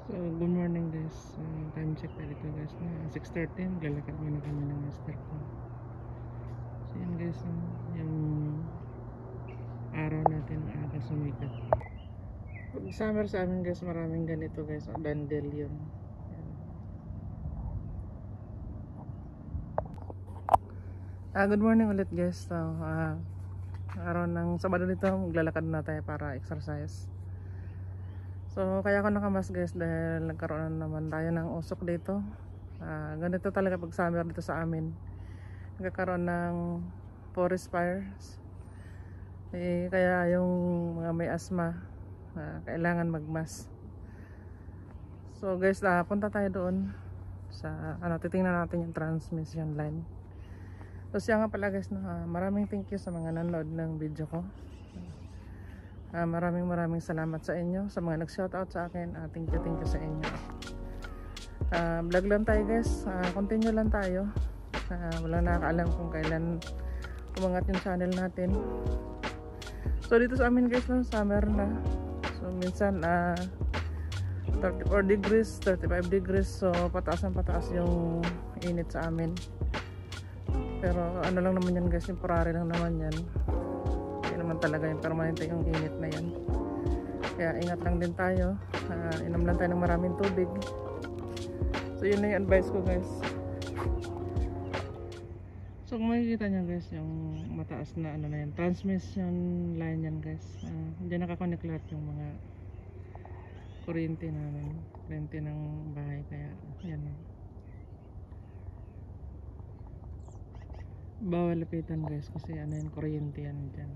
So, good morning guys. Time check tayo dito guys na 6:13. Lalakad muna kami ng mister ko. So, yun guys, yung araw natin aga sumikat. Pag summer sa amin guys, maraming ganito guys. Dandelion. Good morning ulit guys. So, araw ng Sabado dito, maglalakad na tayo para exercise. So kaya ako nakamas guys dahil nagkaroon na naman tayo ng usok dito. Ganito talaga pag summer dito sa amin. Nagkakaroon ng forest fires. Kaya yung mga may asthma kailangan magmas. So guys, punta tayo doon sa titingnan natin yung transmission line. So siya nga pala guys, maraming thank you sa mga nanood ng video ko. Maraming salamat sa inyo, sa mga nag-shoutout sa akin. Thank you sa inyo. Vlog lang tayo guys, continue lang tayo. Wala nakakaalam kung kailan umangat yung channel natin. So dito sa amin guys, summer na. So minsan 34 degrees, 35 degrees. So pataas yung init sa amin. Pero ano lang naman yan guys, temporary lang naman yan. Naman talaga yung permanente yung init na yan, kaya ingat lang din tayo. Inom lang tayo ng maraming tubig. So yun na yung advice ko guys. So kung makikita nyo guys, yung mataas na na yan, transmission line yan guys. Diyan nakakonect lahat yung mga kuryente namin, kuryente ng bahay, kaya yan, bawal lapitan guys kasi yung kuryente yan dyan.